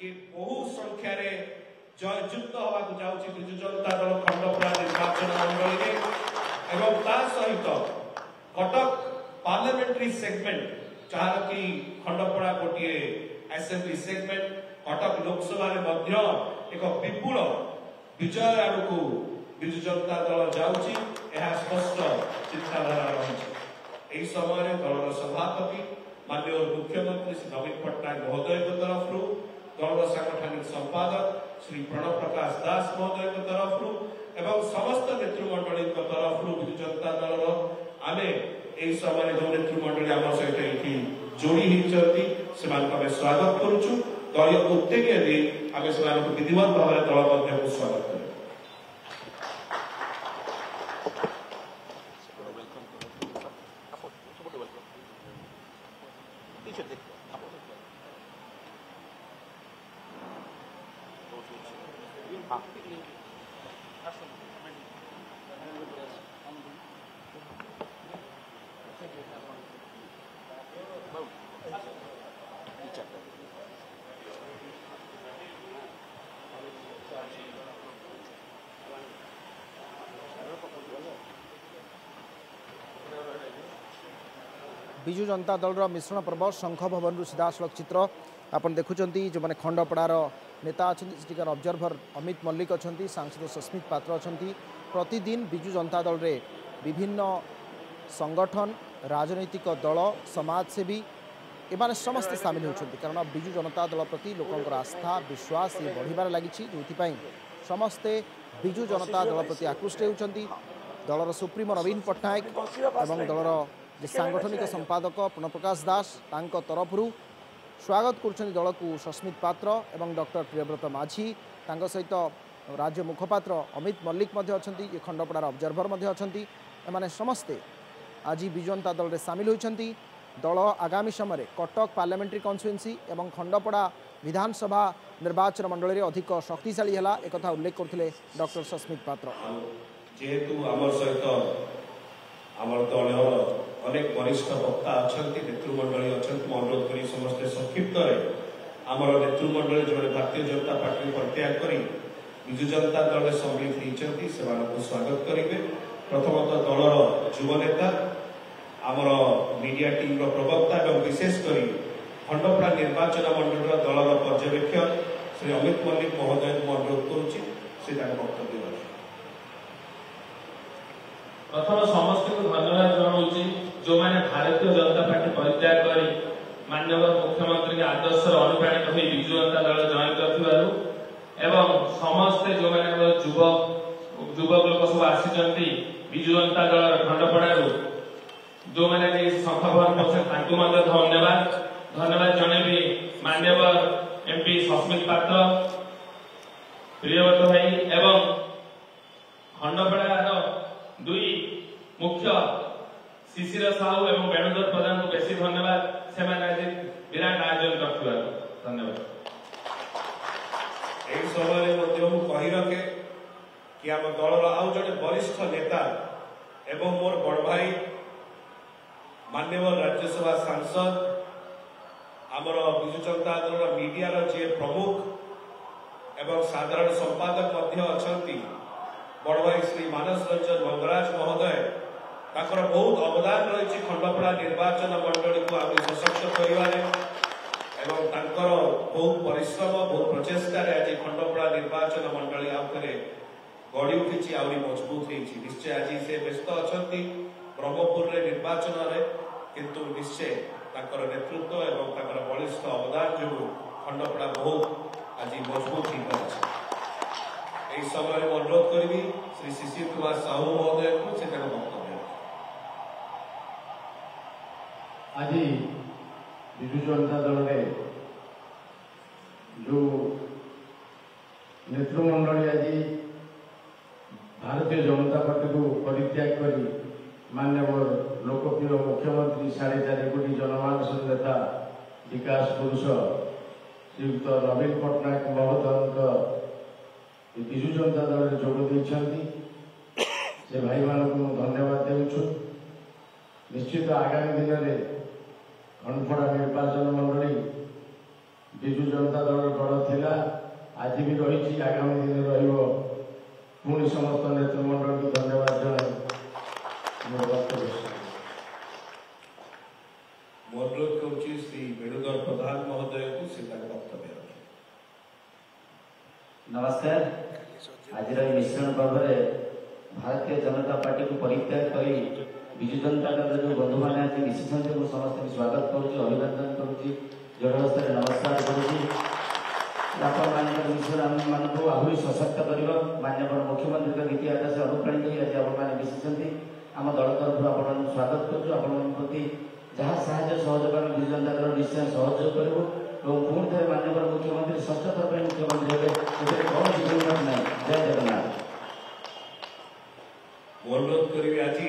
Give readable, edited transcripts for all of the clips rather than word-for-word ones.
कि बहु संख्यार जययुक्त होगा जाऊँगी विजु जनता दल खंडपड़ा निर्वाचन मंडल एवं ता सहित कटक पार्लियामेंट्री सेगमेंट जहाँ कि खंडपड़ा गोटे असेंबली सेगमेंट कटक लोकसभा एक विपुल विजय आड़ विजु जनता दल जाऊँगी स्पष्ट चिंताधारा रही समय दलर सभापति माननीय मुख्यमंत्री श्री नवीन पट्टनायक महोदय तरफ दलर सांगठनिक संपादक श्री प्रणव प्रकाश दास महोदय तरफ एवं समस्त नेतृमंडली तरफ विजु जनता दल आम यही समय जो नेतृमंडली आम सहित ये जोड़ी होती स्वागत करुचु दलीय उत्तेजना दे आम से विधिवत भाव में दल को स्वागत कर विजु जनता दल मिश्रण पर्व शंख भवन सीधासलख चित्र आपन देखुं जो मैंने खंडपड़ार नेता अच्छा सेठिकार ऑब्जर्वर अमित मल्लिक अच्छा सांसद सस्मित पात्र अच्छा प्रतिदिन विजु जनता दल रे विभिन्न संगठन राजनैतिक दल समाजसेवी एमाने समस्ते सामिल होती कारण विजु जनता दल प्रति लोकंर आस्था विश्वास ये बढ़िबार लगी जो समस्ते विजु जनता दल प्रति आकृष्ट होती दलर सुप्रीमो नवीन पट्टनायक और दलर सांगठनिक संपादक प्रणव प्रकाश दास तरफ स्वागत कर दल को सस्मित पात्र और डॉक्टर प्रियव्रत माझी सहित राज्य मुखपात्र अमित मल्लिक अच्छा खंडपड़ार ऑब्जर्वर अच्छा समस्ते आज विजु जनता दल में सामिल होती दल आगामी समय कटक पार्लियामेंट्री कन्स्टिट्युएंसी और खंडपड़ा विधानसभा निर्वाचन मंडल में अधिक शक्तिशाली है एक उल्लेख करते डॉक्टर सस्मित पात्र जेहेतु आम सहित आमर दल अनेक वरिष्ठ वक्ता अच्छा नेतृमंडली अच्छा अनुरोध कर समस्ते संक्षिप्त आमर नेतृमंडली जो भारतीय जनता पार्टी परित्याग कर विजु जनता दल में सम्मिलित होती से स्वागत करेंगे प्रथमतः दलर युव नेता आमर मीडिया टीम प्रवक्ता और विशेषकर खंडपड़ा निर्वाचन मंडल दलर पर्यवेक्षक श्री अमित मल्लिक महोदय को अनुरोध करुच्ची वक्तव्य प्रथम समस्त को धन्यवाद जनाऊँगी जो मैंने भारतीय जनता पार्टी परित्याग कर माननीय मुख्यमंत्री के आदर्श अनुप्राणित हो विजु जनता दल जॉइन कर समस्ते जो मैंने युवक लोक सब आसी विजु जनता दल खंडपड़ा जो मैंने शंख भवन धन्यवाद धन्यवाद जनइबी माननीय एमपी सस्मित पात्र प्रियव्रत भाई एवं खंडपड़ार दुई मुख्य शिशिर साहू और वेणुधर प्रधान को बेसी धन्यवाद से विराट आयोजन कर धन्यवाद समय रखे कि आम दलर आउ जड़े वरिष्ठ नेता एवं मोर बड़ भाई माननीय राज्यसभा सांसद आमर विजु जनता दल मीडिया जी प्रमुख एवं साधारण संपादक अच्छा बड़ भाई श्री मानस रंजन मंगराज महोदय बहुत अवदान रही खंडपड़ा निर्वाचन मंडली को आगे सशक्त कर बहुत परिश्रम बहुत प्रचेषार आज खंडपड़ा निर्वाचन मंडली आउे गढ़ी उठी आहरी मजबूत होती निश्चय आज से व्यस्त अच्छा ब्रह्मपुर निर्वाचन किंतु निश्चय नेतृत्व और बलिष्ठ अवदान जो खंडपड़ा बहुत आज मजबूत हो पारे समय में अनुरोध करी श्री शिशिर कुमार साहू महोदय को वक्तव्य आज विजु जनता दल में जो नेतृमंडली आज भारतीय जनता पार्टी को परित्याग कर माननीय लोकप्रिय मुख्यमंत्री 4.5 कोटी जनमानस नेता विकास पुरुष श्रीयुक्त नवीन पट्टनायक महोदय विजु जनता दल में जोग से भाई मानक धन्यवाद देउछु। निश्चित आगामी दिन में खंडपड़ा निर्वाचन मंडली विजु जनता दल गण पुणी समस्त नेतृमंडल को धन्यवाद जनाई मोर वक्तव्य ମୁଁ ଅନୁରୋଧ କରୁଛି ଶ୍ରୀ ବେଣୁଧର ପ୍ରଧାନ ମହୋଦୟକୁ ସେ ତାଙ୍କ ବକ୍ତବ୍ୟ ରଖିବେ। नमस्कार। आज मिश्रण पर्व में भारतीय जनता पार्टी को परित्याग कर विजु जनता दल जो बंधु मैंने आज मिशी समस्त स्वागत करुच्ची अभिनंदन करुच्ची जोड़स्तर नमस्कार करुच्ची मिश्रण आम मानक आहरी सशक्त कर माननीय मुख्यमंत्री नीति आकाश अनुप्राणित हो आज आपने मिशी आम दल तरफ आप स्वागत करुँ जहाँ साहय सहयोग आम विजु जनता दल निश्चय सहयोग करूँ और पुणी थे माननीय मुख्यमंत्री षष्ठ थर मुख्यमंत्री हे कौन जिम्मेदार ना जय जगन्नाथ। अनुरोध करी आज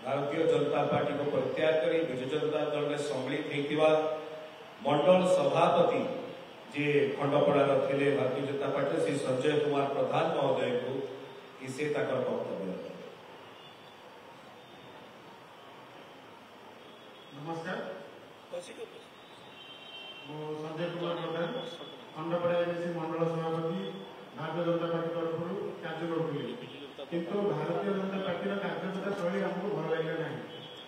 भारतीय जनता पार्टी को परित्याग कर विजु जनता दल में सम्मिलित होता मंडल सभापति जे खंडपड़ार थे भारतीय जनता पार्टी श्री संजय कुमार प्रधान महोदय को से वक्तव्य। नमस्कार। मो संजय कुमार प्रधान खंडपड़ा मंडल सभापति भारतीय जनता पार्टी तरफ कार्य करूँ किंतु भारतीय जनता पार्टी कार्यकर्ता शैली आमको भल लगे ना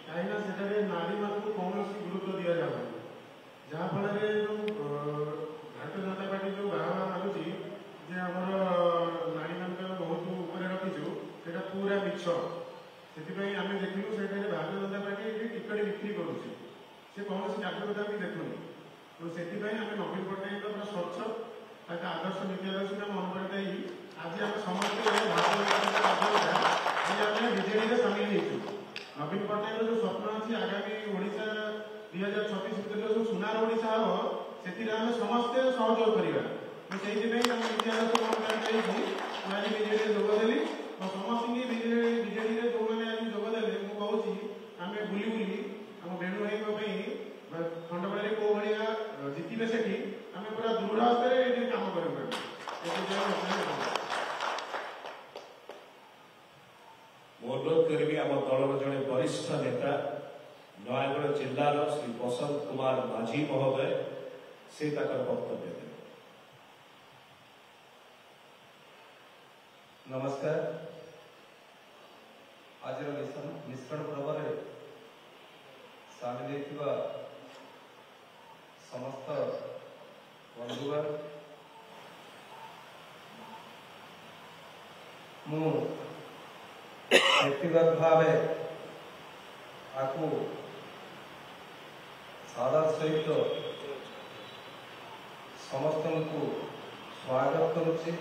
कहीं से नारी मान को कौन गुरुत्व दि जाए जहाँफल भारतीय जनता पार्टी जो बाहर मागुची जे आमर नारी मान बहुत ऊपर रखीचु से पूरा मिछ से आम देखलु से भारतीय जनता पार्टी टिकट बिक्री करुच्ची से कौन कार्यकर्ता भी देखुनी तो से आम नवीन पट्टनायक पूरा स्वच्छ आदर्श नीति आदर्श अनुप्राणित आज आम समस्त विजेडी सामिल हो नवीन पट्टनायक जो स्वप्न अच्छी आगामी ओडिशा 2036 भर जो सुनार ओडिशा हम से समस्ते सहयोग करवा से नीति आदर्श अनुप्राणित आज विजेडी जोगदेली और समस्त विजेडी जो मैंने आज जोगदेले मुझे आम बुली बुली आम वेणु भाई खंडपड़ा कौ भाया जितने से आम पूरा दृढ़ हस्ते काम कर अनुरोध करी आम दलर जड़े वरिष्ठ नेता नयगढ़ जिलार श्री बसंत कुमार माझी महोदय से वक्तव्य देते। नमस्कार। आज मिश्रण पर्व में सामिल होता समस्त बंधुगण मु व्यक्तिगत भाव आपको सादर सहित समस्त को स्वागत करुच्ची